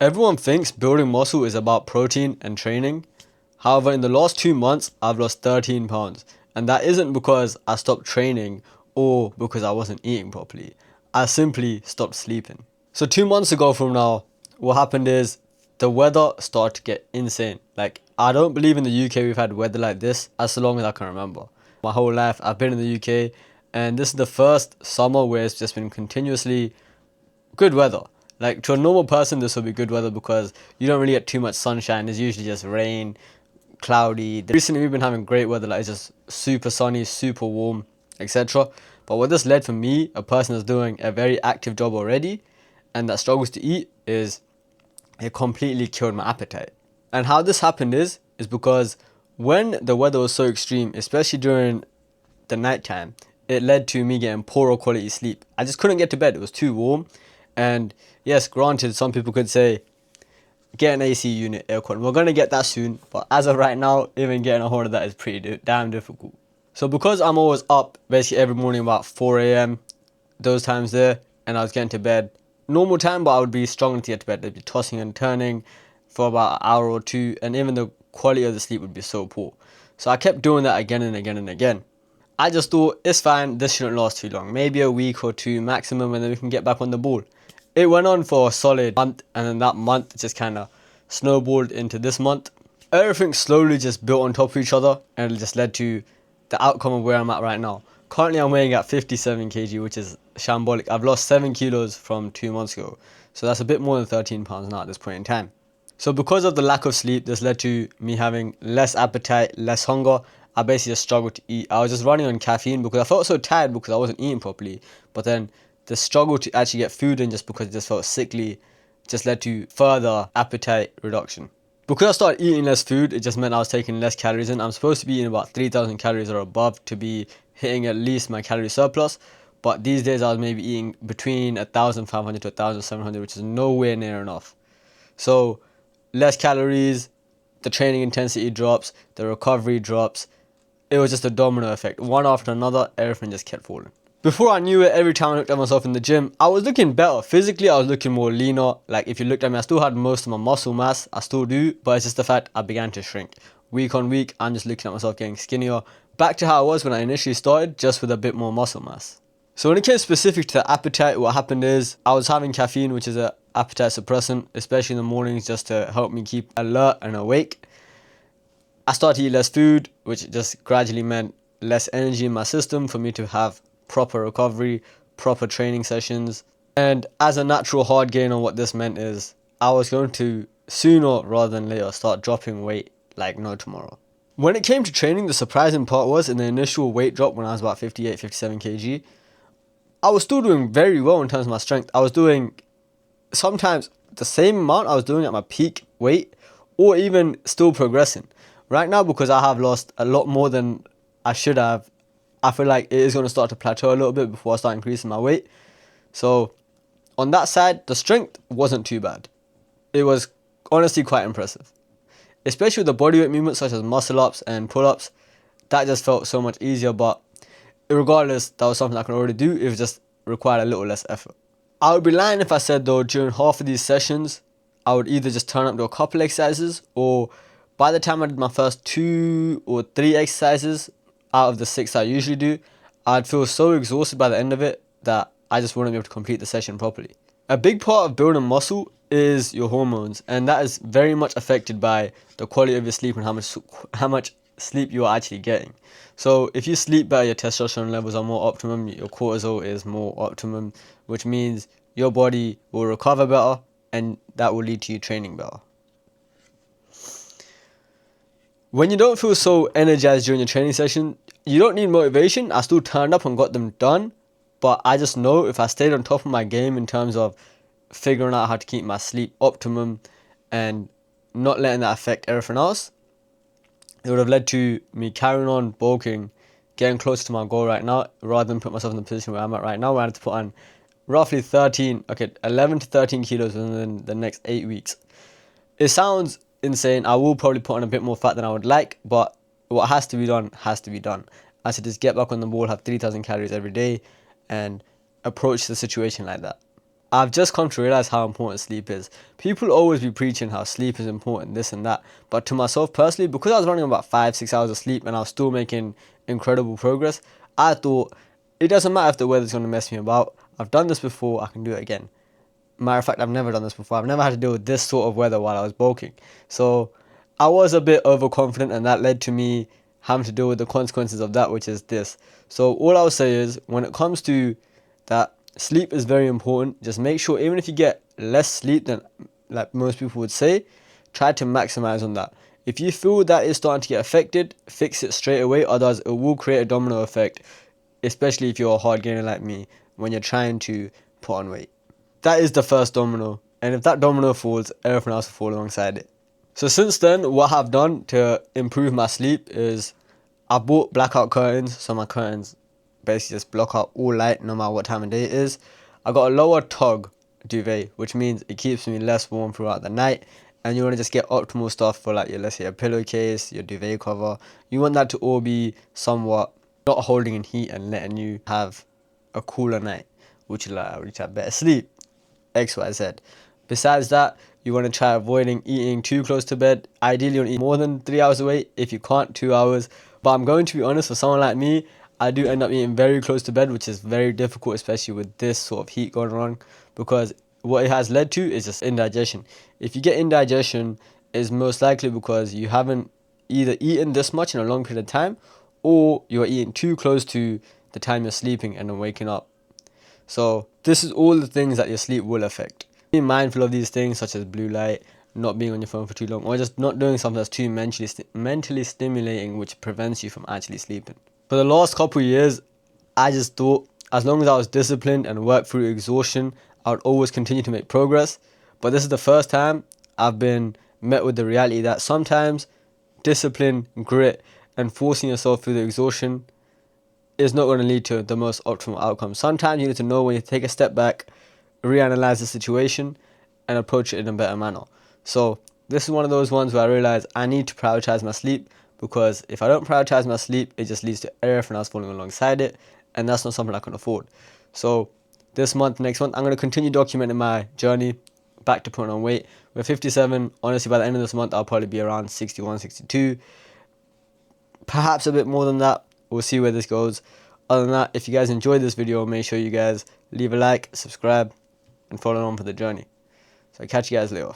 Everyone thinks building muscle is about protein and training. However, in the last 2 months, I've lost 13 pounds. And that isn't because I stopped training or because I wasn't eating properly. I simply stopped sleeping. So 2 months ago from now, what happened is the weather started to get insane. Like, I don't believe in the UK we've had weather like this as long as I can remember. My whole life, I've been in the UK, and this is the first summer where it's just been continuously good weather. Like, to a normal person, this will be good weather because you don't really get too much sunshine. It's usually just rain, cloudy. Recently, we've been having great weather. Like, it's just super sunny, super warm, etc. But what this led for me, a person that's doing a very active job already and that struggles to eat, is it completely killed my appetite. And how this happened is because when the weather was so extreme, especially during the nighttime, it led to me getting poorer quality sleep. I just couldn't get to bed. It was too warm. And yes, granted, some people could say, get an AC unit, aircon. We're going to get that soon. But as of right now, even getting a hold of that is pretty damn difficult. So because I'm always up basically every morning about 4 a.m., those times there, and I was getting to bed normal time, but I would be struggling to get to bed. I'd be tossing and turning for about an hour or two, and even the quality of the sleep would be so poor. So I kept doing that again and again and again. I just thought, it's fine, this shouldn't last too long. Maybe a week or two maximum, and then we can get back on the ball. It went on for a solid month, and then that month just kind of snowballed into this month. Everything slowly just built on top of each other, and it just led to the outcome of where I'm at right now. Currently, I'm weighing at 57 kg, which is shambolic. I've lost 7 kilos from 2 months ago. So that's a bit more than 13 pounds now at this point in time. So because of the lack of sleep, this led to me having less appetite, less hunger. I basically just struggled to eat. I was just running on caffeine because I felt so tired because I wasn't eating properly. But then the struggle to actually get food in just because it just felt sickly just led to further appetite reduction. Because I started eating less food, it just meant I was taking less calories in. I'm supposed to be eating about 3,000 calories or above to be hitting at least my calorie surplus. But these days I was maybe eating between 1,500 to 1,700, which is nowhere near enough. So less calories, the training intensity drops, the recovery drops. It was just a domino effect. One after another, everything just kept falling. Before I knew it, every time I looked at myself in the gym, I was looking better. Physically, I was looking more leaner. Like, if you looked at me, I still had most of my muscle mass. I still do, but it's just the fact I began to shrink. Week on week, I'm just looking at myself getting skinnier. Back to how I was when I initially started, just with a bit more muscle mass. So when it came specific to the appetite, what happened is I was having caffeine, which is an appetite suppressant, especially in the mornings, just to help me keep alert and awake. I started to eat less food, which just gradually meant less energy in my system for me to have proper recovery, proper training sessions. And as a natural hard gainer, what this meant is I was going to sooner rather than later start dropping weight like no tomorrow. When it came to training, the surprising part was in the initial weight drop when I was about 58, 57 kg, I was still doing very well in terms of my strength. I was doing sometimes the same amount I was doing at my peak weight or even still progressing. Right now, because I have lost a lot more than I should have, I feel like it is going to start to plateau a little bit before I start increasing my weight. So on that side, the strength wasn't too bad. It was honestly quite impressive. Especially with the bodyweight movements such as muscle ups and pull ups, that just felt so much easier. But regardless, that was something I could already do. It was just required a little less effort. I would be lying if I said though during half of these sessions, I would either just turn up to a couple exercises, or by the time I did my first 2 or 3 exercises out of the 6 I usually do, I'd feel so exhausted by the end of it that I just wouldn't be able to complete the session properly. A big part of building muscle is your hormones, and that is very much affected by the quality of your sleep and how much sleep you are actually getting. So if you sleep better, your testosterone levels are more optimum, your cortisol is more optimum, which means your body will recover better, and that will lead to you training better. When you don't feel so energized during your training session, you don't need motivation. I still turned up and got them done, but I just know if I stayed on top of my game in terms of figuring out how to keep my sleep optimum and not letting that affect everything else, it would have led to me carrying on bulking, getting closer to my goal right now, rather than put myself in the position where I'm at right now, where I had to put on roughly 11 to 13 kilos within the next 8 weeks. It sounds insane. I will probably put on a bit more fat than I would like, but what has to be done has to be done. I should just get back on the ball, have 3,000 calories every day, and approach the situation like that. I've just come to realize how important sleep is. People always be preaching how sleep is important, this and that. But to myself personally, because I was running about 5-6 hours of sleep and I was still making incredible progress, I thought it doesn't matter if the weather's going to mess me about. I've done this before, I can do it again. Matter of fact, I've never done this before. I've never had to deal with this sort of weather while I was bulking. So I was a bit overconfident, and that led to me having to deal with the consequences of that, which is this. So all I'll say is, when it comes to that, sleep is very important. Just make sure, even if you get less sleep than like most people would say, try to maximize on that. If you feel that is starting to get affected, fix it straight away. Otherwise, it will create a domino effect, especially if you're a hard gainer like me, when you're trying to put on weight. That is the first domino, and if that domino falls, everything else will fall alongside it. So since then, what I've done to improve my sleep is I bought blackout curtains, so my curtains basically just block out all light no matter what time of day it is. I got a lower tug duvet, which means it keeps me less warm throughout the night, and you want to just get optimal stuff for, like, your, let's say, a pillowcase, your duvet cover. You want that to all be somewhat not holding in heat and letting you have a cooler night, which will have better sleep. XYZ. Besides that, you want to try avoiding eating too close to bed. Ideally, you want to eat more than 3 hours away. If you can't, 2 hours. But I'm going to be honest, for someone like me, I do end up eating very close to bed, which is very difficult, especially with this sort of heat going on, because what it has led to is just indigestion. If you get indigestion, it's most likely because you haven't either eaten this much in a long period of time, or you're eating too close to the time you're sleeping and then waking up. So this is all the things that your sleep will affect. Be mindful of these things, such as blue light, not being on your phone for too long, or just not doing something that's too mentally stimulating, which prevents you from actually sleeping. For the last couple of years, I just thought as long as I was disciplined and worked through exhaustion, I would always continue to make progress. But this is the first time I've been met with the reality that sometimes discipline, grit, and forcing yourself through the exhaustion is not going to lead to the most optimal outcome. Sometimes you need to know when you take a step back, reanalyze the situation, and approach it in a better manner. So this is one of those ones where I realize I need to prioritize my sleep, because if I don't prioritize my sleep, it just leads to everything else falling alongside it, and that's not something I can afford. So this month, next month, I'm going to continue documenting my journey back to putting on weight. We're 57. Honestly, by the end of this month, I'll probably be around 61, 62. Perhaps a bit more than that. We'll see where this goes. Other than that, if you guys enjoyed this video, make sure you guys leave a like, subscribe, and follow on for the journey. So catch you guys later.